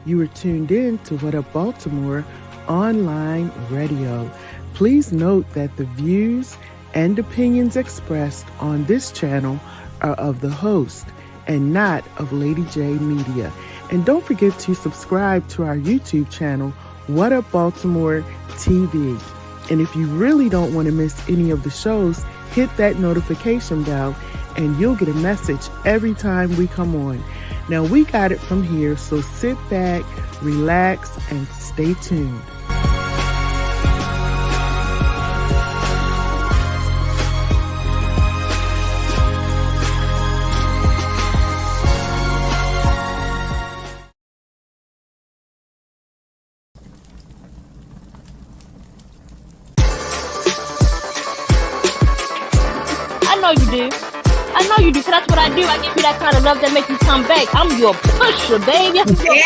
You are tuned in to What Up Baltimore online radio. Please note that the views and opinions expressed on this channel are of the host and not of Lady J Media. And don't forget to subscribe to our YouTube channel, What Up Baltimore TV. And if you really don't want to miss any of the shows, hit that notification bell and you'll get a message every time we come on. Now, we got it from here, so sit back, relax, and stay tuned. I know you do. I know you do, because that's what I do. I give you that kind of love that makes you come back. I'm your pusher, baby. You're a pusher.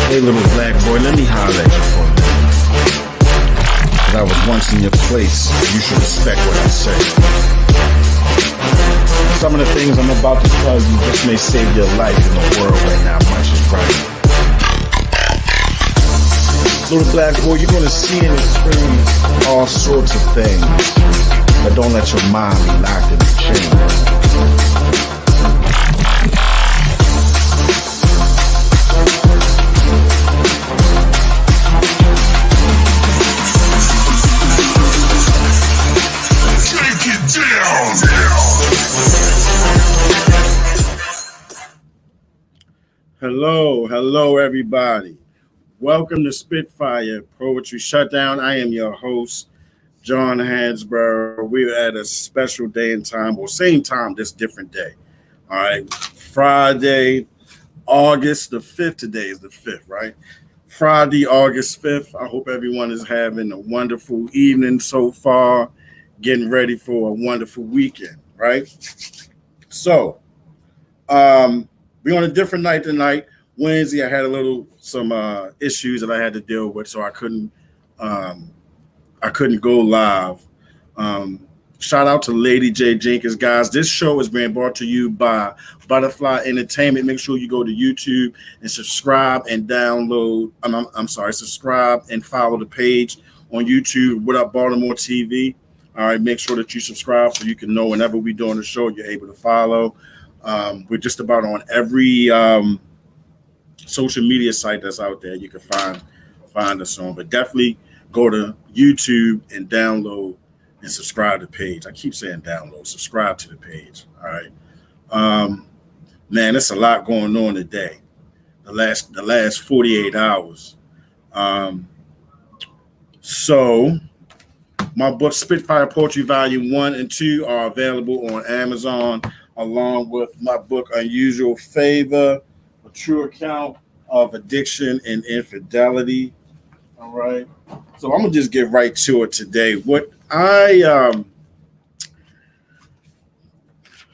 Hey, little black boy, let me holler at you for a minute. I was once in your place, you should respect what I say. Some of the things I'm about to tell you just may save your life in a world where not much is right. Little black boy, you're gonna see and experience all sorts of things, but don't let your mind be locked in the chain. Hello, everybody. Welcome to Spitfire Poetry Shutdown. I am your host, John Hansboro. We're at a special day and time, or same time, just different day. All right, Friday, August the 5th. Today is the 5th, right? Friday, August 5th. I hope everyone is having a wonderful evening so far, getting ready for a wonderful weekend, right? So, we're on a different night tonight. Wednesday, I had some issues that I had to deal with, so I couldn't go live. Shout out to Lady J Jenkins, guys. This show is being brought to you by Butterfly Entertainment. Make sure you go to YouTube and subscribe and download. Subscribe and follow the page on YouTube. What Up Baltimore TV. All right, make sure that you subscribe so you can know whenever we're doing the show, you're able to follow. We're just about on every social media site that's out there. You can find us on, but definitely go to YouTube and download and subscribe to the page. I keep saying download, subscribe to the page. All right, man, there's a lot going on today. The last 48 hours. So my book Spitfire Poetry Volume 1 and 2 are available on Amazon, along with my book Unusual Favor, a true account of addiction and infidelity. All right. So I'm gonna just get right to it today. What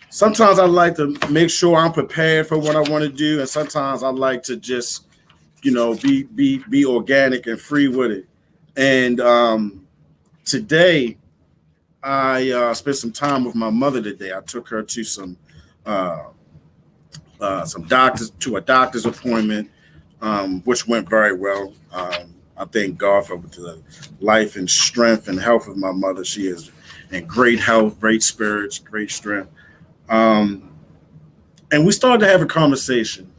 sometimes I like to make sure I'm prepared for what I want to do, and sometimes I like to just, be organic and free with it. And today I spent some time with my mother today. I took her to some a doctor's appointment, which went very well. I thank God for the life and strength and health of my mother. She is in great health, great spirits, great strength. And we started to have a conversation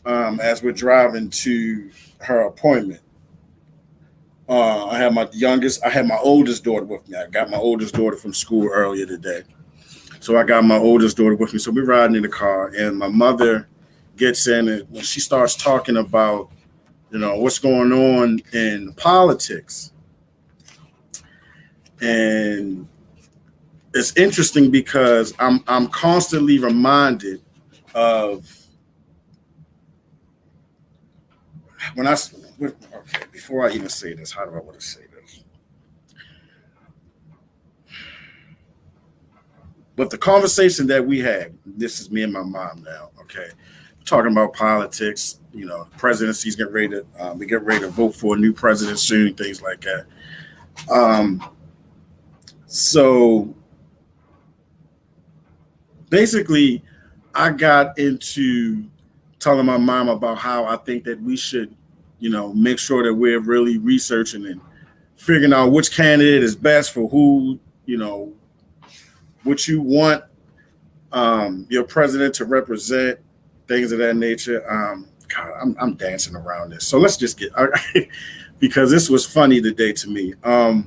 as we're driving to her appointment. I had my oldest daughter with me. I got my oldest daughter from school earlier today. So I got my oldest daughter with me. So we're riding in the car, and my mother gets in, and when she starts talking about, what's going on in politics. And it's interesting because I'm constantly reminded of before I even say this, how do I want to say this? But the conversation that we had, this is me and my mom now, okay? talking about politics. Presidency's getting ready to we get ready to vote for a new president soon, things like that. So basically, I got into telling my mom about how I think that we should, make sure that we're really researching and figuring out which candidate is best for who, what you want your president to represent, things of that nature. God, I'm dancing around this. So let's just get, because this was funny today to me. I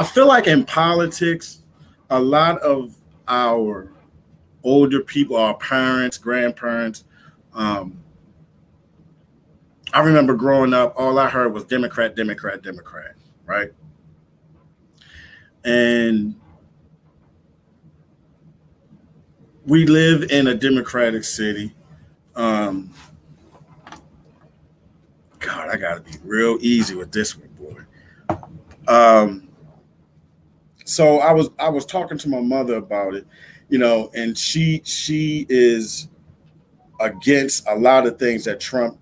feel like in politics, a lot of our older people, our parents, grandparents, I remember growing up, all I heard was Democrat, Democrat, Democrat, right? And we live in a democratic city. God, I gotta be real easy with this one, boy. So I was talking to my mother about it, and she is against a lot of things that Trump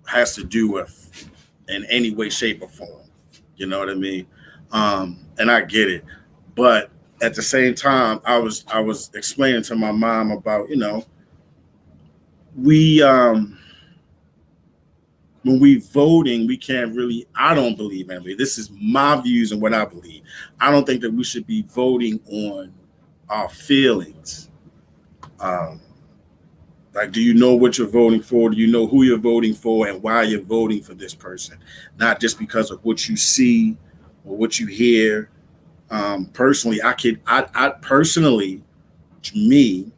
has to do with in any way, shape, or form. You know what I mean? And I get it, but at the same time, I was explaining to my mom about, we when we voting, we can't really, I don't believe, anyway, this is my views and what I believe. I don't think that we should be voting on our feelings. Like, do you know what you're voting for? Do you know who you're voting for and why you're voting for this person? Not just because of what you see or what you hear. Personally, I personally, to me,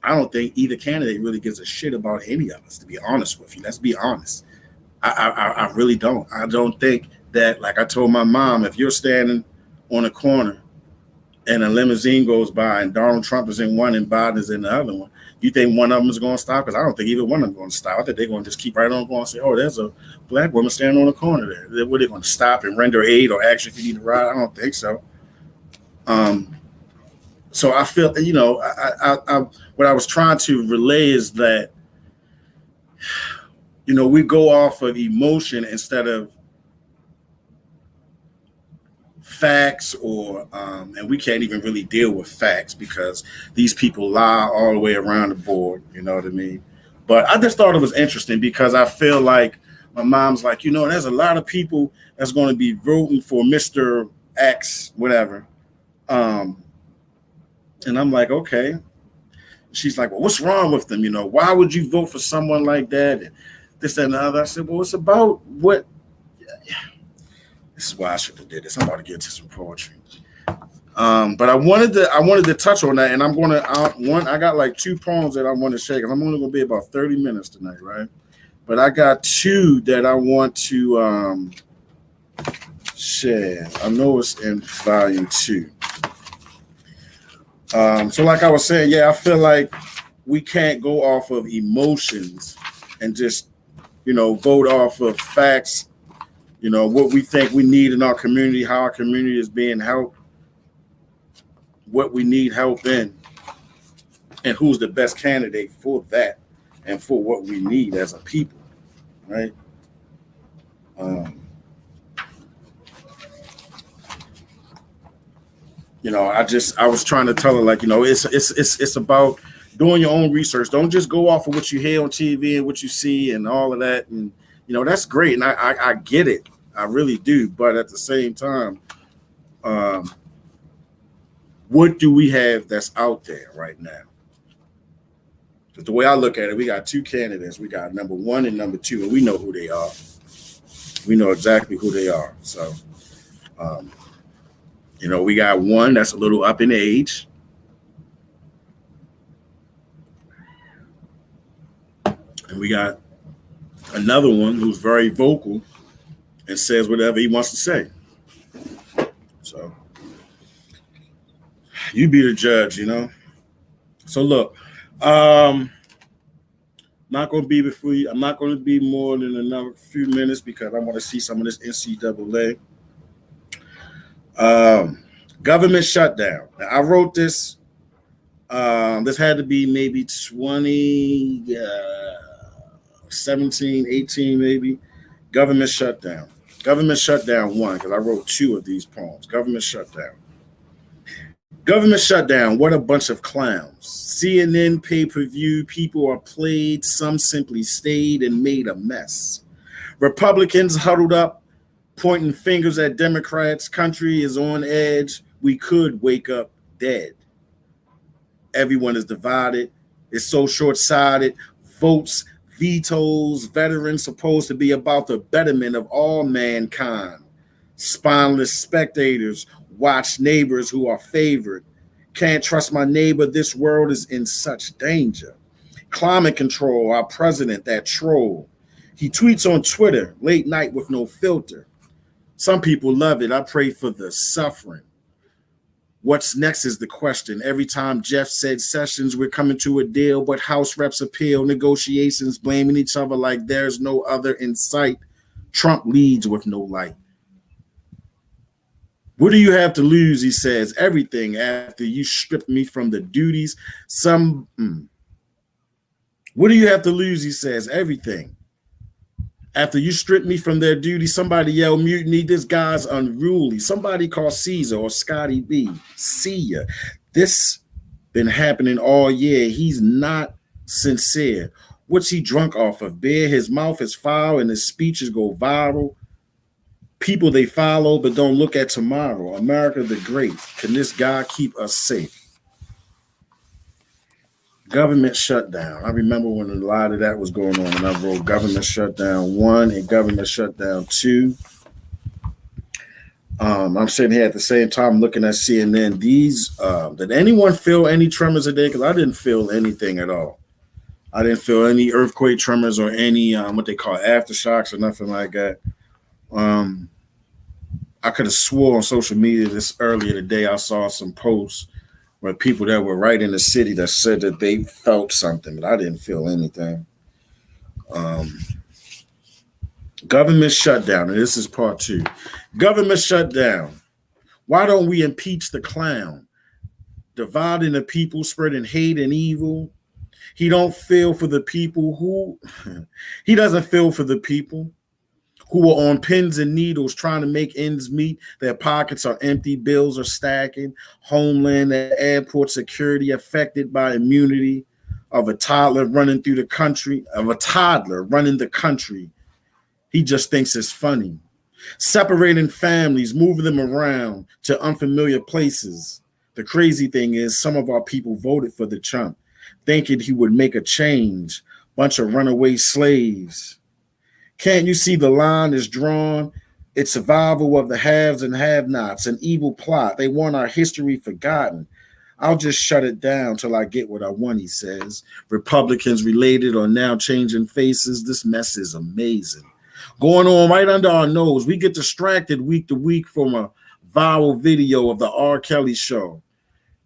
I don't think either candidate really gives a shit about any of us, to be honest with you. Let's be honest. I really don't. I don't think that, like I told my mom, if you're standing on a corner and a limousine goes by and Donald Trump is in one and Biden is in the other one, you think one of them is going to stop? Because I don't think either one of them is going to stop. I think they're going to just keep right on going and say, oh, there's a black woman standing on the corner there. What, are they going to stop and render aid or action if you need to ride? I don't think so. So I feel, what I was trying to relay is that, we go off of emotion instead of facts, or and we can't even really deal with facts because these people lie all the way around the board. You know what I mean? But I just thought it was interesting because I feel like my mom's like, there's a lot of people that's going to be voting for Mr. X, whatever. And I'm like, okay. She's like, well, what's wrong with them? Why would you vote for someone like that? And this, that, and the other. I said, well, it's about what. This is why I should have did this. I'm about to get to some poetry. But I wanted to touch on that, and I'm going to I got like 2 poems that I want to share because I'm only going to be about 30 minutes tonight, right? But I got 2 that I want to share. I know it's in volume 2. So like I was saying, I feel like we can't go off of emotions and just, vote off of facts, what we think we need in our community, how our community is being helped, what we need help in, and who's the best candidate for that and for what we need as a people, right? I was trying to tell her, like, it's about doing your own research. Don't just go off of what you hear on TV and what you see and all of that. And, that's great. And I get it. I really do. But at the same time, what do we have that's out there right now? Because the way I look at it, we got 2 candidates. We got number 1 and number 2, and we know who they are. We know exactly who they are. So, we got one that's a little up in age. And we got another one who's very vocal and says whatever he wants to say. So you be the judge, So look, not going to be before you. I'm not going to be more than another few minutes because I want to see some of this NCAA. Government shutdown. Now, I wrote this This had to be maybe 2017, 18 maybe. Government shutdown. Government shutdown 1, because I wrote 2 of these poems. Government shutdown. Government shutdown. What a bunch of clowns. CNN pay-per-view. People are played. Some simply stayed and made a mess. Republicans huddled up, pointing fingers at Democrats. Country is on edge. We could wake up dead. Everyone is divided. It's so short-sighted. Votes, vetoes, veterans supposed to be about the betterment of all mankind. Spineless spectators watch neighbors who are favored. Can't trust my neighbor. This world is in such danger. Climate control, our president, that troll. He tweets on Twitter, late night with no filter. Some people love it. I pray for the suffering. What's next is the question. Every time Jeff said Sessions, we're coming to a deal, but House reps appeal, negotiations blaming each other like there's no other in sight. Trump leads with no light. What do you have to lose, he says, everything after you stripped me from the duties. What do you have to lose, he says, everything. After you stripped me from their duty, somebody yelled mutiny. This guy's unruly. Somebody call Caesar or Scotty B. See ya. This been happening all year. He's not sincere. What's he drunk off of? Beer? His mouth is foul and his speeches go viral. People they follow but don't look at tomorrow. America the Great. Can this guy keep us safe? Government shutdown. I remember when a lot of that was going on, and I wrote Government Shutdown 1 and Government Shutdown 2. I'm sitting here at the same time looking at CNN. Did anyone feel any tremors today? Because I didn't feel anything at all. I didn't feel any earthquake tremors or any what they call aftershocks or nothing like that. I could have swore on social media this earlier today I saw some posts where people that were right in the city that said that they felt something, but I didn't feel anything. Government shutdown, and this is part 2. Government shutdown. Why don't we impeach the clown? Dividing the people, spreading hate and evil. He doesn't feel for the people who are on pins and needles trying to make ends meet. Their pockets are empty, bills are stacking. Homeland and airport security affected by immunity of a toddler running the country. He just thinks it's funny. Separating families, moving them around to unfamiliar places. The crazy thing is some of our people voted for the Trump, thinking he would make a change. Bunch of runaway slaves. Can't you see the line is drawn? It's survival of the haves and have-nots, an evil plot. They want our history forgotten. I'll just shut it down till I get what I want, he says. Republicans related are now changing faces. This mess is amazing. Going on right under our nose. We get distracted week to week from a viral video of the R. Kelly show.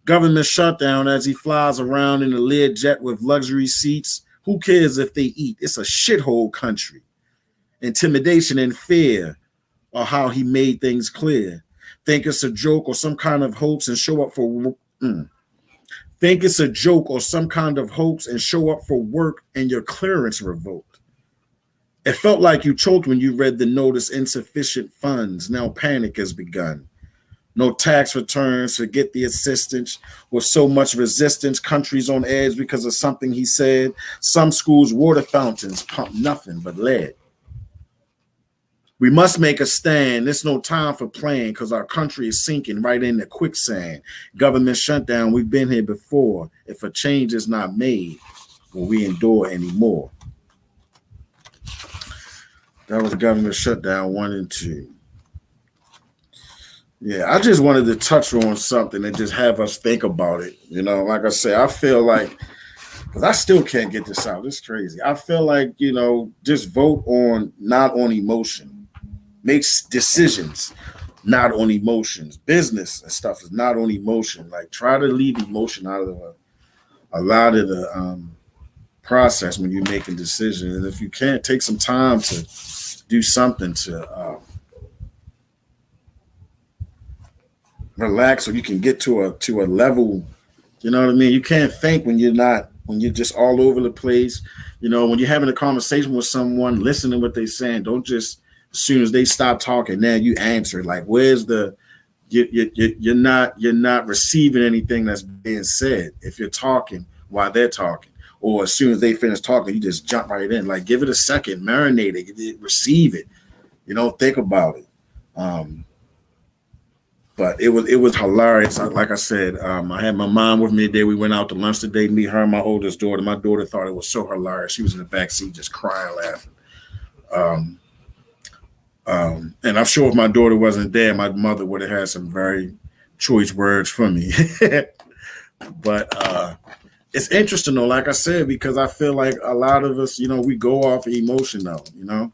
Government shutdown as he flies around in a Learjet with luxury seats. Who cares if they eat? It's a shithole country. Intimidation and fear are how he made things clear. Think it's a joke or some kind of hoax and show up for Think it's a joke or some kind of hoax and show up for work and your clearance revoked. It felt like you choked when you read the notice, insufficient funds. Now panic has begun. No tax returns, forget the assistance. With so much resistance, countries on edge because of something he said. Some schools' water fountains pump nothing but lead. We must make a stand. There's no time for playing because our country is sinking right into quicksand. Government shutdown, we've been here before. If a change is not made, will we endure anymore? That was Government Shutdown 1 and 2. Yeah, I just wanted to touch on something and just have us think about it. You know, like I said, I feel like, because I still can't get this out. It's crazy. I feel like, you know, just vote on, not on emotion. Makes decisions, not on emotions. Business and stuff is not on emotion. Like, try to leave emotion out of a lot of the process when you're making decisions. And if you can't, take some time to do something to relax, so you can get to a level You know what I mean? You can't think when you're just all over the place. You know, when you're having a conversation with someone, listen to what they're saying. Don't just, as soon as they stop talking, now you answer. Like, where's the, you're not receiving anything that's being said if you're talking while they're talking. Or as soon as they finish talking, you just jump right in. Like, give it a second, marinate it, receive it. You know, think about it. But it was hilarious. Like I said, I had my mom with me today. We went out to lunch today. Me, her, and my oldest daughter. My daughter thought it was so hilarious. She was in the back seat just crying, laughing. And I'm sure if my daughter wasn't there, my mother would have had some very choice words for me. But it's interesting though, like I said, because I feel like a lot of us, you know, we go off emotion though, you know.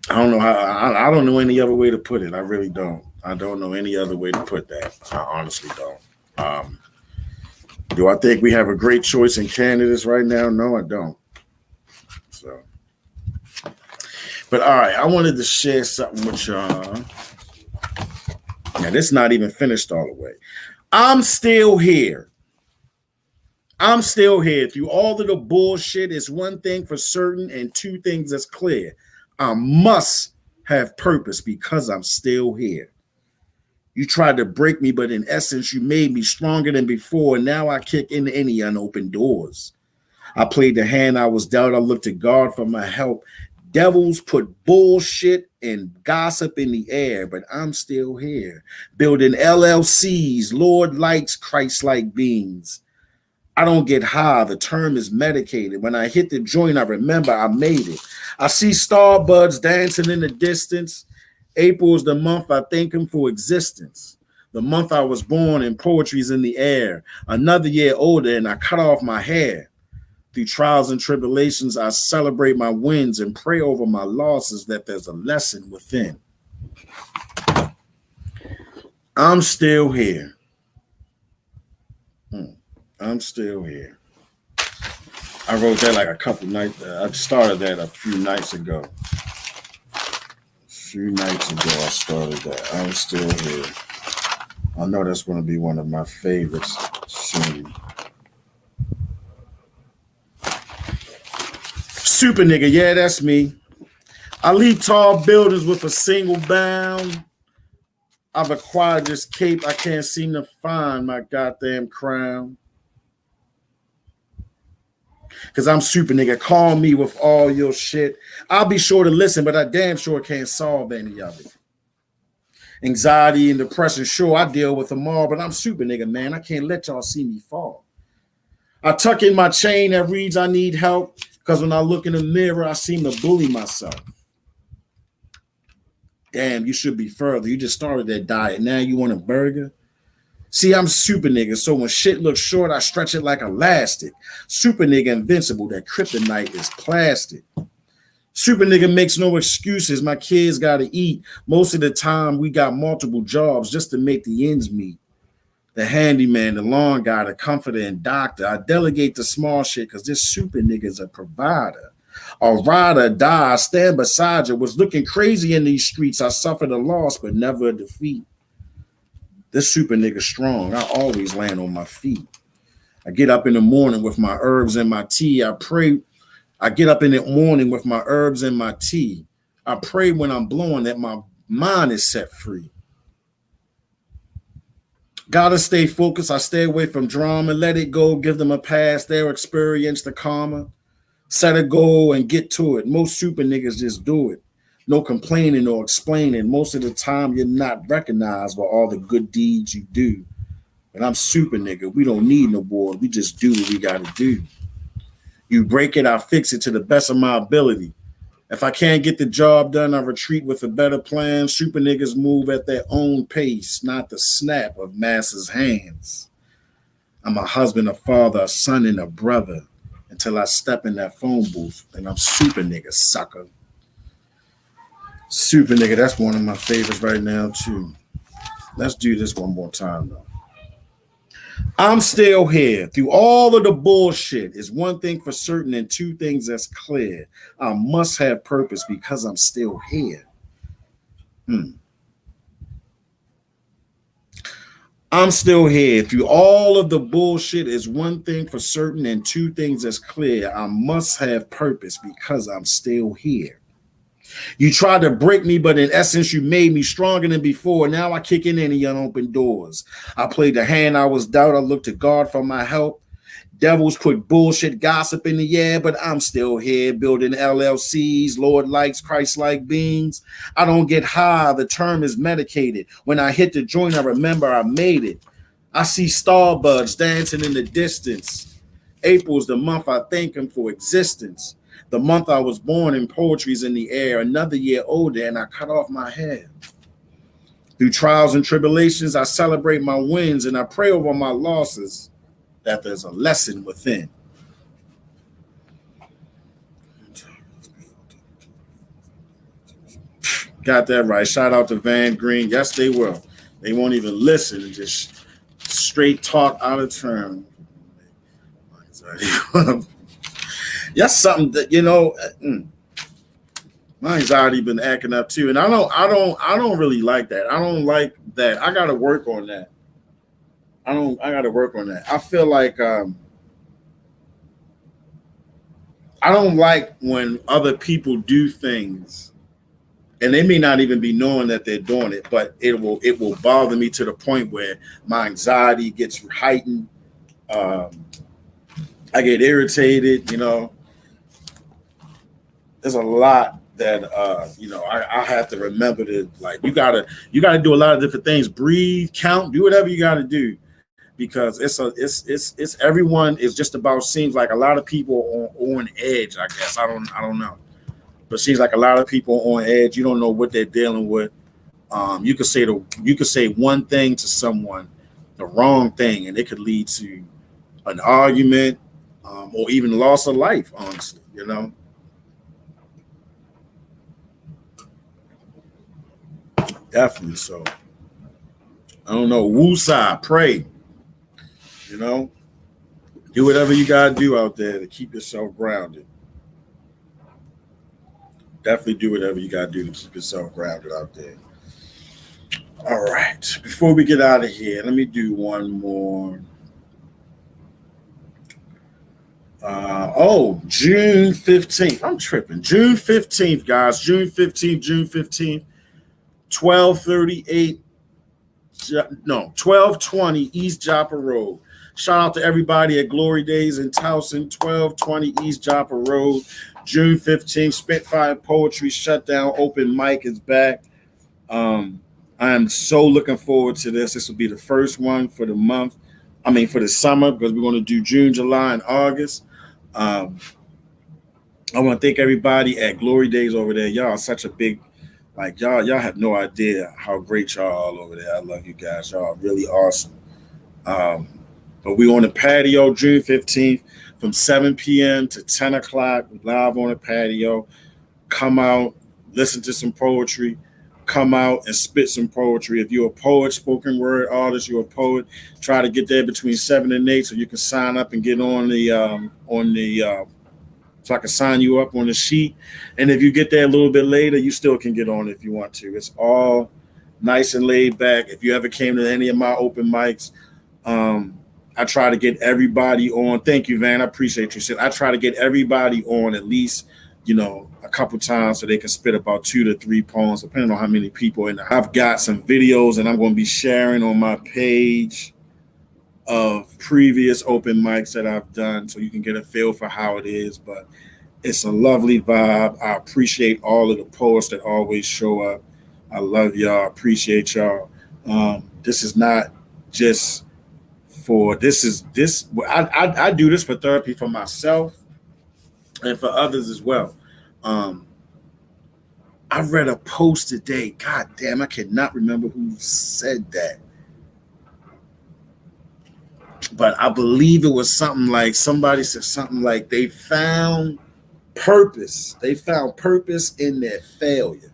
I don't know how. I don't know any other way to put it. I really don't. I don't know any other way to put that. I honestly don't. Do I think we have a great choice in candidates right now? No, I don't. So, but all right, I wanted to share something with y'all. Now, this is not even finished all the way. I'm still here. I'm still here. Through all of the bullshit, it's one thing for certain and two things that's clear. I must have purpose because I'm still here. You tried to break me, but in essence, you made me stronger than before. And now I kick in any unopened doors. I played the hand I was dealt. I looked to God for my help. Devils put bullshit and gossip in the air, but I'm still here. Building LLCs, Lord likes Christ-like beings. I don't get high. The term is medicated. When I hit the joint, I remember I made it. I see starbuds dancing in the distance. April is the month I thank him for existence. The month I was born and poetry's in the air. Another year older and I cut off my hair. Through trials and tribulations, I celebrate my wins and pray over my losses that there's a lesson within. I'm still here. I'm still here. I wrote that like a couple nights. I started that a few nights ago. I started that. I'm still here. I know that's going to be one of my favorites soon. Super nigga, yeah, that's me. I leap tall buildings with a single bound. I've acquired this cape. I can't seem to find my goddamn crown. Because I'm super nigga. Call me with all your shit. I'll be sure to listen, but I damn sure can't solve any of it. Anxiety and depression, sure, I deal with them all, but I'm super nigga, man. I can't let y'all see me fall. I tuck in my chain that reads I need help, because when I look in the mirror, I seem to bully myself. Damn, you should be further. You just started that diet. Now you want a burger? See, I'm super nigga, so when shit looks short, I stretch it like elastic. Super nigga invincible, that kryptonite is plastic. Super nigga makes no excuses, my kids gotta eat. Most of the time, we got multiple jobs just to make the ends meet. The handyman, the lawn guy, the comforter, and doctor. I delegate the small shit because this super nigga's a provider. A ride or die, I stand beside you. Was looking crazy in these streets. I suffered a loss, but never a defeat. This super nigga strong. I always land on my feet. I get up in the morning with my herbs and my tea. I pray. I get up in the morning with my herbs and my tea. I pray when I'm blowing that my mind is set free. Gotta stay focused. I stay away from drama. Let it go. Give them a pass. Their experience, the karma. Set a goal and get to it. Most super niggas just do it. No complaining or explaining. Most of the time, you're not recognized by all the good deeds you do. But I'm super nigga. We don't need an award. We just do what we got to do. You break it, I fix it to the best of my ability. If I can't get the job done, I retreat with a better plan. Super niggas move at their own pace, not the snap of masses' hands. I'm a husband, a father, a son, and a brother. Until I step in that phone booth, and I'm super nigga, sucker. Super nigga, that's one of my favorites right now, too. Let's do this one more time, though. I'm still here. Through all of the bullshit is one thing for certain and two things that's clear. I must have purpose because I'm still here. I'm still here. Through all of the bullshit is one thing for certain and two things that's clear. I must have purpose because I'm still here. You tried to break me, but in essence, you made me stronger than before. Now I kick in any unopened doors. I played the hand I was dealt. I looked to God for my help. Devils put bullshit gossip in the air, but I'm still here building LLCs, Lord likes, Christ-like beings. I don't get high. The term is medicated. When I hit the joint, I remember I made it. I see starbuds dancing in the distance. April's the month I thank him for existence. The month I was born and poetry's in the air. Another year older and I cut off my hair. Through trials and tribulations, I celebrate my wins and I pray over my losses that there's a lesson within. Got that right. Shout out to Van Green. Yes, they will. They won't even listen and just straight talk out of turn. That's something that, you know, my anxiety been acting up too. And I don't really like that. I don't like that. I gotta work on that. I gotta work on that. I feel like I don't like when other people do things and they may not even be knowing that they're doing it, but it will bother me to the point where my anxiety gets heightened. I get irritated, you know. There's a lot that you know, I have to remember to, like, you gotta do a lot of different things. Breathe, count, do whatever you gotta do. Because it's everyone is just about, seems like a lot of people on edge, I guess. I don't know. But it seems like a lot of people on edge. You don't know what they're dealing with. You could say one thing to someone, the wrong thing, and it could lead to an argument, or even loss of life, honestly, you know. Definitely so. I don't know. Woosah, pray. You know, do whatever you gotta do out there to keep yourself grounded. Definitely do whatever you gotta do to keep yourself grounded out there. All right. Before we get out of here, let me do one more. June 15th. I'm tripping. June 15th, guys. June 15th, 1238. No, 1220 East Joppa Road. Shout out to everybody at Glory Days in Towson, 1220 East Joppa Road, June 15th. Spitfire Poetry Shutdown open mic is back. I am so looking forward to this. This will be the first one for the month. I mean, for the summer, because we're going to do June, July, and August. I want to thank everybody at Glory Days over there. Y'all are such a big, like, y'all have no idea how great y'all are over there. I love you guys. Y'all are really awesome. But we on the patio June 15th from 7 p.m. to 10 o'clock, live on the patio. Come out, listen to some poetry. Come out and spit some poetry. If you're a poet, spoken word artist, you're a poet, try to get there between 7 and 8 so you can sign up and get on the so I can sign you up on the sheet. And if you get there a little bit later, you still can get on if you want to. It's all nice and laid back. If you ever came to any of my open mics, I try to get everybody on. Thank you, Van. I appreciate you. I try to get everybody on at least, you know, a couple times so they can spit about 2 to 3 poems, depending on how many people in there. I've got some videos and I'm going to be sharing on my page of previous open mics that I've done so you can get a feel for how it is. But it's a lovely vibe. I appreciate all of the poets that always show up. I love y'all. Appreciate y'all. This is not just for I do this for therapy for myself and for others as well. I read a post today. God damn, I cannot remember who said that. But I believe it was something like, somebody said something like they found purpose. They found purpose in their failure.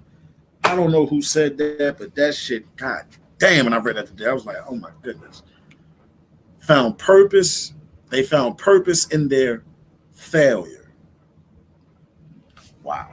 I don't know who said that, but that shit, God damn, when I read that today, I was like, oh my goodness. Found purpose. They found purpose in their failure. Wow.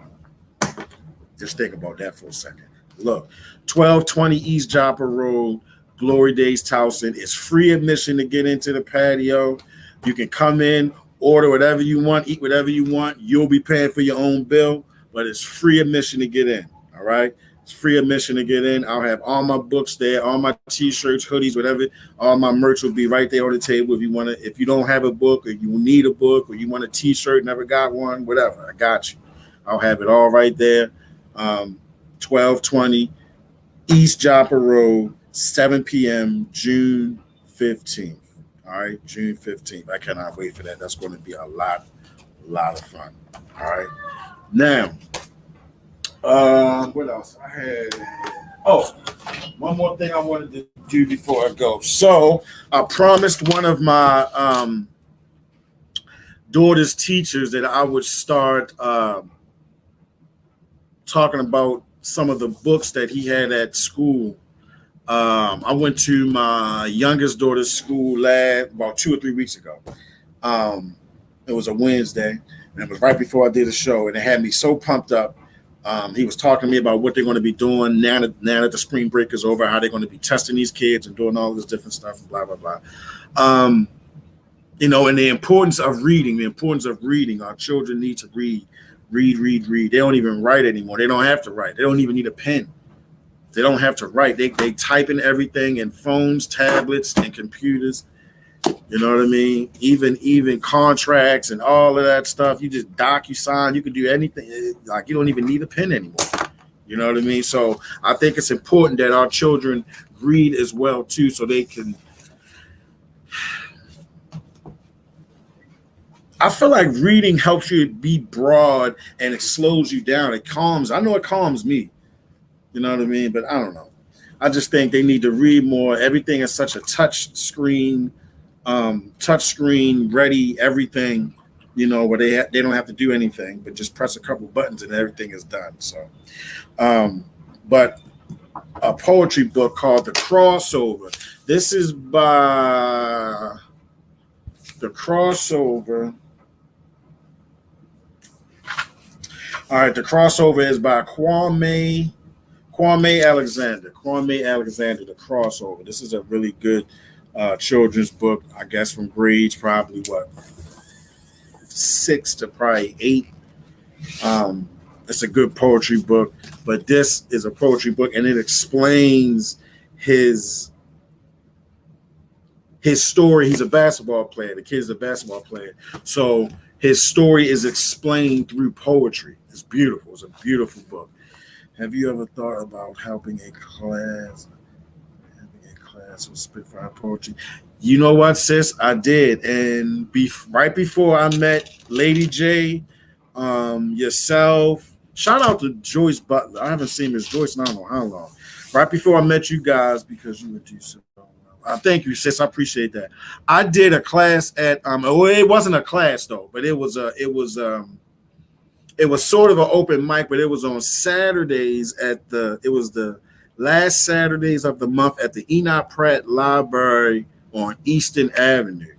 Just think about that for a second. Look, 1220 East Joppa Road, Glory Days Towson. It's free admission to get into the patio. You can come in, order whatever you want, eat whatever you want. You'll be paying for your own bill, but it's free admission to get in. All right. It's free admission to get in. I'll have all my books there, all my t-shirts, hoodies, whatever. All my merch will be right there on the table. If you want to, if you don't have a book, or you need a book, or you want a t-shirt, never got one, whatever, I got you. I'll have it all right there. 1220 East Joppa Road, 7 p.m., June 15th. All right, June 15th. I cannot wait for that. That's going to be a lot of fun. All right. Now, what else? I had, one more thing I wanted to do before I go. So I promised one of my daughter's teachers that I would start talking about some of the books that he had at school. I went to my youngest daughter's school lab about 2 or 3 weeks ago. It was a Wednesday, and it was right before I did a show, and it had me so pumped up. He was talking to me about what they're going to be doing now that the spring break is over, how they're going to be testing these kids and doing all this different stuff, and blah, blah, blah. And the importance of reading. Our children need to read. They don't even write anymore. They don't have to write. They don't even need a pen. They don't have to write. They type in everything in phones, tablets, and computers. You know what I mean? Even contracts and all of that stuff. You just DocuSign. You can do anything. Like, you don't even need a pen anymore. You know what I mean? So I think it's important that our children read as well too, so they can. I feel like reading helps you be broad, and it slows you down. It calms. I know it calms me. You know what I mean? But I don't know. I just think they need to read more. Everything is such a touch screen ready everything, where they don't have to do anything but just press a couple buttons and everything is done. So, but a poetry book called The Crossover. This is by The Crossover. All right, The Crossover is by Kwame Alexander. The Crossover. This is a really good children's book, I guess, from grades probably 6 to probably 8. It's a good poetry book, but this is a poetry book, and it explains his story. He's a basketball player. The kid's a basketball player, so his story is explained through poetry. It's beautiful. It's a beautiful book. Have you ever thought about having a class with Spitfire poetry? You know what, sis? I did. And right before I met Lady J, yourself, shout out to Joyce Butler. I haven't seen Miss Joyce in I don't know how long. Right before I met you guys, because you would do so well. Thank you, sis. I appreciate that. I did a class at it wasn't a class though, but it was sort of an open mic, but it was on Saturdays it was the last Saturdays of the month at the Enoch Pratt Library on Eastern Avenue.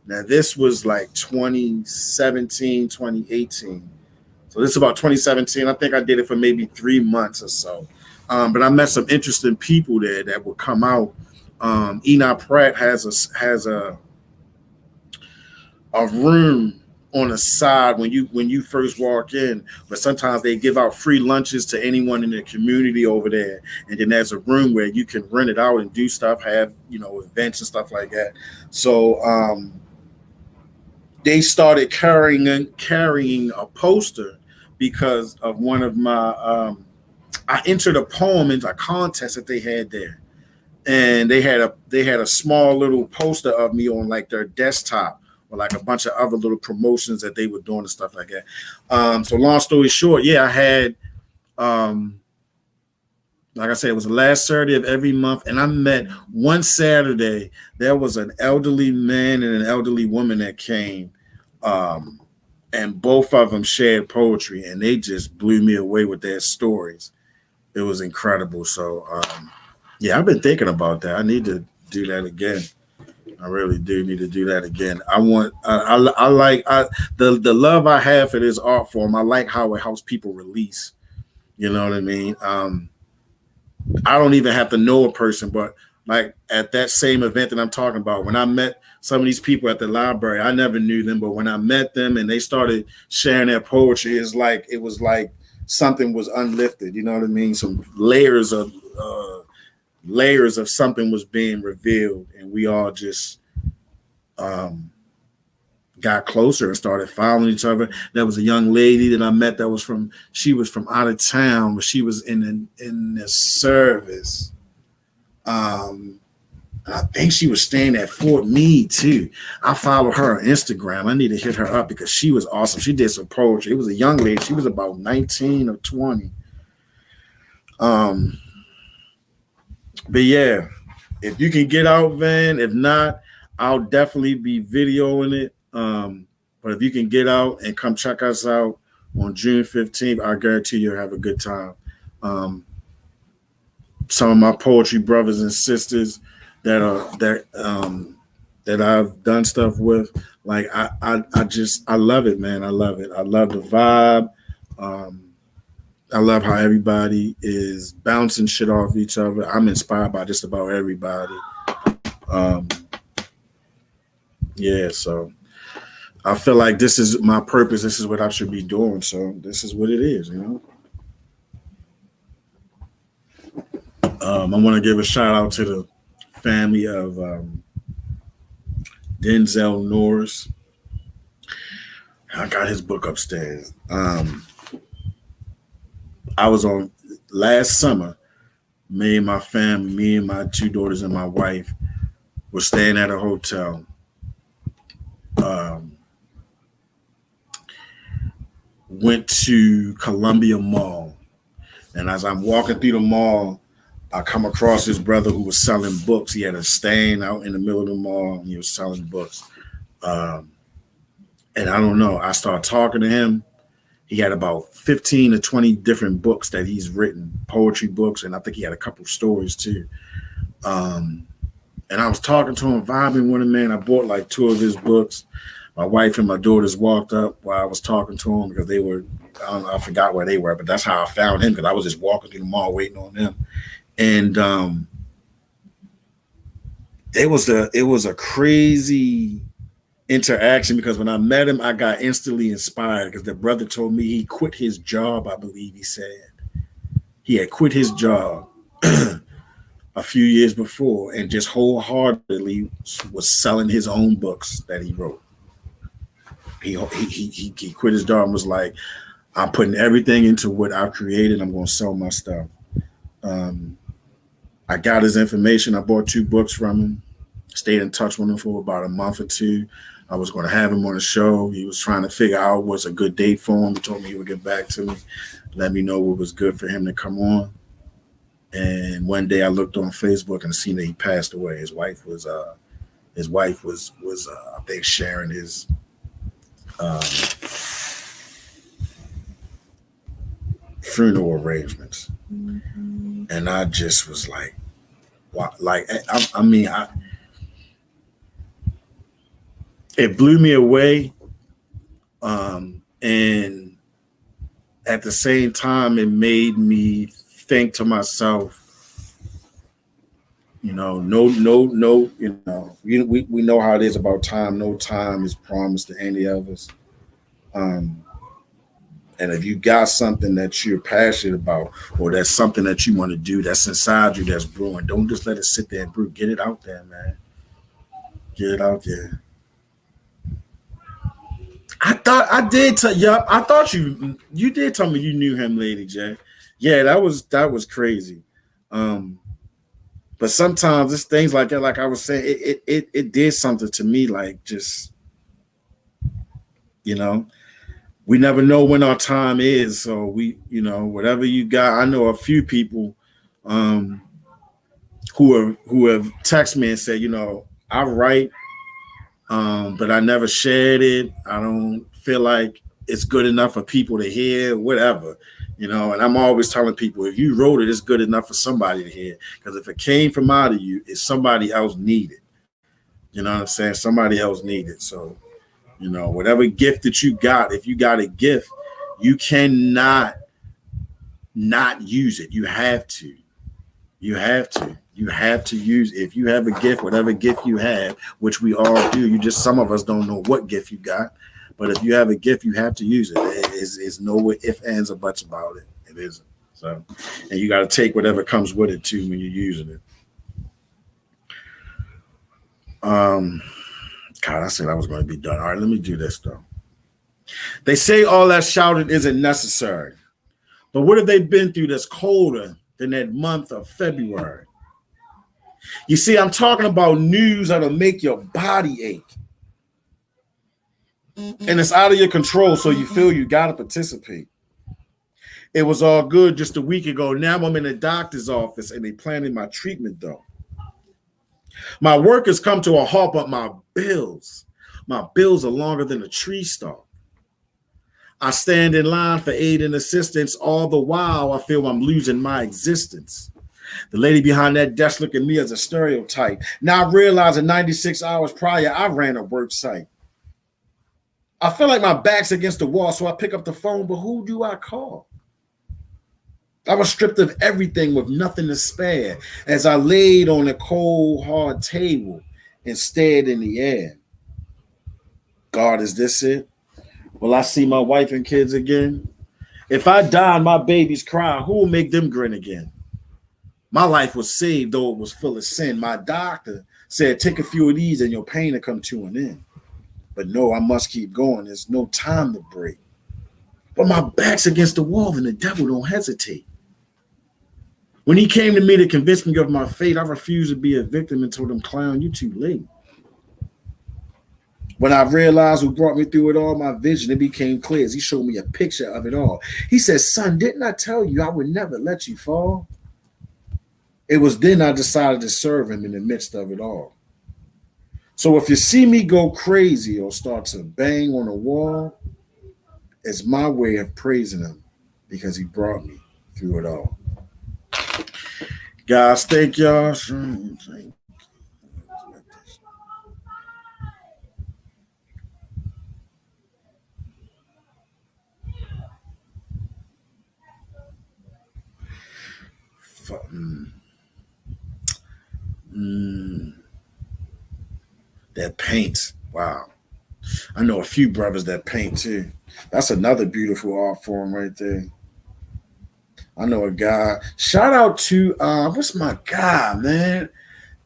Now, this was like 2017, 2018. So this is about 2017. I think I did it for maybe 3 months or so. But I met some interesting people there that would come out. Enoch Pratt has a room on the side when you first walk in, but sometimes they give out free lunches to anyone in the community over there, and then there's a room where you can rent it out and do stuff, have events and stuff like that. So they started carrying a poster because of one of my I entered a poem into a contest that they had there, and they had a small little poster of me on like their desktop, or like a bunch of other little promotions that they were doing and stuff like that. So long story short, yeah, I had, like I said, it was the last Saturday of every month. And I met one Saturday, there was an elderly man and an elderly woman that came, and both of them shared poetry, and they just blew me away with their stories. It was incredible. So, yeah, I've been thinking about that. I need to do that again. I really do need to do that again. I want, I like the love I have for this art form. I like how it helps people release. You know what I mean? I don't even have to know a person, but like at that same event that I'm talking about, when I met some of these people at the library, I never knew them, but when I met them and they started sharing their poetry, it was like something was unlifted. You know what I mean? Some layers of something was being revealed, and we all just got closer and started following each other. There was a young lady that I met that was from out of town, but she was in the service. I think she was staying at Fort Meade too. I followed her on Instagram. I need to hit her up because she was awesome. She did some poetry. It was a young lady. She was about 19 or 20. But yeah, if you can get out, Van. If not, I'll definitely be videoing it. But if you can get out and come check us out on June 15th, I guarantee you'll have a good time. Some of my poetry brothers and sisters that I've done stuff with, like I love it, man. I love it. I love the vibe. I love how everybody is bouncing shit off each other. I'm inspired by just about everybody. Yeah, so I feel like this is my purpose. This is what I should be doing. So this is what it is, you know. I want to give a shout out to the family of Denzel Norris. I got his book upstairs. I was on last summer. Me and my family, me and my two daughters and my wife were staying at a hotel. Went to Columbia Mall. And as I'm walking through the mall, I come across this brother who was selling books. He had a stand out in the middle of the mall, and he was selling books. And I don't know, I started talking to him. He had about 15 to 20 different books that he's written, poetry books, and I think he had a couple of stories too. And I was talking to him, vibing with him, man. I bought like 2 of his books. My wife and my daughters walked up while I was talking to him because they were, I forgot where they were, but that's how I found him, because I was just walking through the mall waiting on them. And it was a crazy interaction, because when I met him, I got instantly inspired, because the brother told me he quit his job. I believe he said he had quit his job a few years before and just wholeheartedly was selling his own books that he wrote. He quit his job and was like, I'm putting everything into what I've created. I'm going to sell my stuff. I got his information. I bought 2 books from him, stayed in touch with him for about a month or 2. I was going to have him on the show. He was trying to figure out what's a good date for him. He told me he would get back to me, let me know what was good for him to come on. And one day I looked on Facebook and seen that he passed away. His wife was I think sharing his funeral arrangements. Mm-hmm. And I just was like, wow, like, it blew me away. And at the same time, it made me think to myself, we know how it is about time. No time is promised to any of us. And if you got something that you're passionate about, or that's something that you want to do that's inside you, that's brewing, don't just let it sit there and brew. Get it out there, man. Get it out there. I thought you did tell me you knew him, Lady J. Yeah, that was crazy. But sometimes it's things like that, like I was saying, it did something to me, like just, we never know when our time is. So whatever you got. I know a few people who have texted me and said, I write, but I never shared it. I don't feel like it's good enough for people to hear, whatever, and I'm always telling people, if you wrote it, it's good enough for somebody to hear. Because if it came from out of you, it's somebody else needed. You know what I'm saying? Somebody else needed. So, whatever gift that you got, if you got a gift, you cannot not use it. You have to. You You have to use, if you have a gift, whatever gift you have, which we all do. Some of us don't know what gift you got, but if you have a gift, you have to use it. It's no ifs, ands, or buts about it. It isn't. So, and you got to take whatever comes with it too when you're using it. God, I said I was going to be done. All right, let me do this though. They say all that shouting isn't necessary, but what have they been through that's colder than that month of February? You see, I'm talking about news that'll make your body ache. And it's out of your control, so you feel you got to participate. It was all good just a week ago. Now I'm in the doctor's office, and they planning my treatment, though. My work has come to a halt, but my bills are longer than a tree stump. I stand in line for aid and assistance. All the while, I feel I'm losing my existence. The lady behind that desk looked at me as a stereotype. Now I realize that 96 hours prior, I ran a work site. I feel like my back's against the wall, so I pick up the phone, but who do I call? I was stripped of everything with nothing to spare as I laid on a cold, hard table and stared in the air. God, is this it? Will I see my wife and kids again? If I die and my babies cry, who will make them grin again? My life was saved, though it was full of sin. My doctor said, take a few of these and your pain will come to an end. But no, I must keep going. There's no time to break. But my back's against the wall and the devil don't hesitate. When he came to me to convince me of my fate, I refused to be a victim and told him, clown, you too late. When I realized who brought me through it all, my vision, it became clear as he showed me a picture of it all. He said, son, didn't I tell you I would never let you fall? It was then I decided to serve him in the midst of it all. So if you see me go crazy or start to bang on a wall, it's my way of praising him because he brought me through it all. Guys, thank y'all. That paint. Wow. I know a few brothers that paint too. That's another beautiful art form right there. I know a guy. Shout out to what's my guy, man?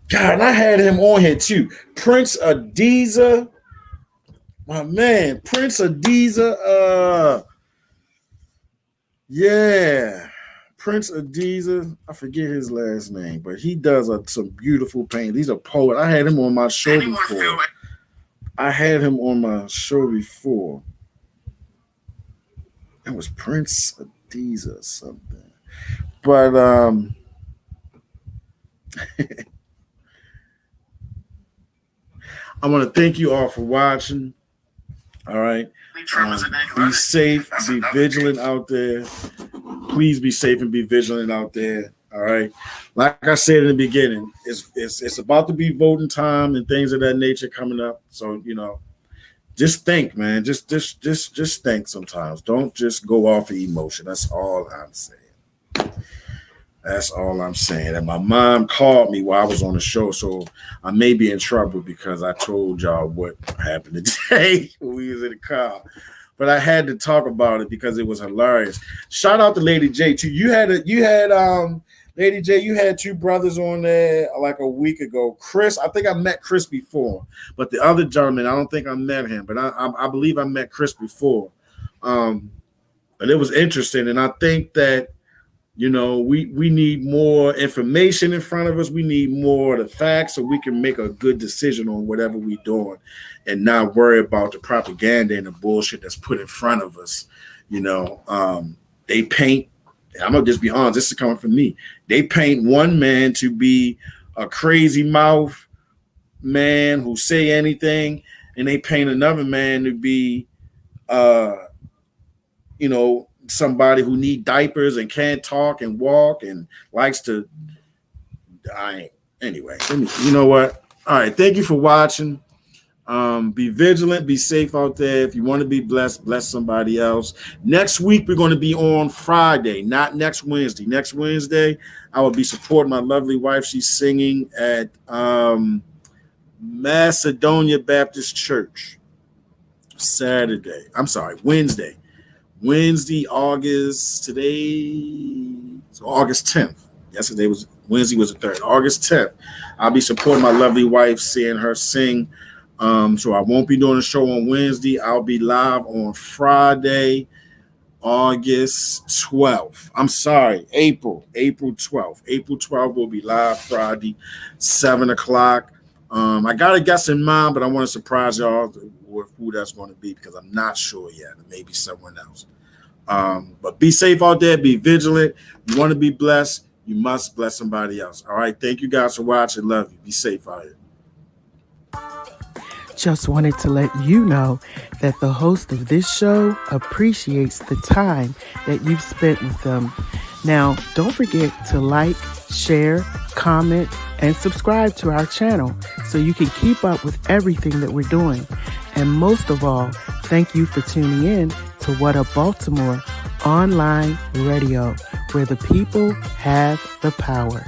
God, I had him on here too. Prince Adiza. My man, Prince Adiza. Yeah. Prince Adiza. I forget his last name, but he does some beautiful paint. He's a poet. I had him on my show before. That was Prince Adiza or something. But I want to thank you all for watching. All right. Be safe, be vigilant out there. Please be safe and be vigilant out there. All right. Like I said in the beginning, it's about to be voting time and things of that nature coming up. So, just think, man. Just think sometimes. Don't just go off of emotion. That's all I'm saying. And my mom called me while I was on the show, so I may be in trouble because I told y'all what happened today when we was in the car. But I had to talk about it because it was hilarious. Shout out to Lady J too. You had Lady J, you had two brothers on there like a week ago. Chris, I think I met Chris before, but the other gentleman, I don't think I met him, but I believe I met Chris before. But it was interesting, and I think that we need more information in front of us. We need more of the facts so we can make a good decision on whatever we're doing and not worry about the propaganda and the bullshit that's put in front of us. They paint, I'm going to just be honest, this is coming from me. They paint one man to be a crazy mouth man who say anything, and they paint another man to be, somebody who need diapers and can't talk and walk and likes to anyway, you know what? All right, thank you for watching. Be vigilant, be safe out there. If you want to be blessed, bless somebody else. Next week, we're going to be on Friday, not next Wednesday. Next Wednesday, I will be supporting my lovely wife. She's singing at Macedonia Baptist Church. Wednesday, August 10th. Yesterday was Wednesday was the 3rd. August 10th. I'll be supporting my lovely wife, seeing her sing. So I won't be doing a show on Wednesday. I'll be live on Friday, August 12th. I'm sorry, April 12th. April 12th will be live Friday, 7 o'clock. I got a guest in mind, but I want to surprise y'all with who that's going to be because I'm not sure yet. It may be someone else. But be safe out there. Be vigilant. You want to be blessed, you must bless somebody else. All right. Thank you guys for watching. Love you. Be safe out here. Just wanted to let you know that the host of this show appreciates the time that you've spent with them. Now, don't forget to like, share, comment, and subscribe to our channel so you can keep up with everything that we're doing. And most of all, thank you for tuning in to What Up Baltimore online radio, where the people have the power.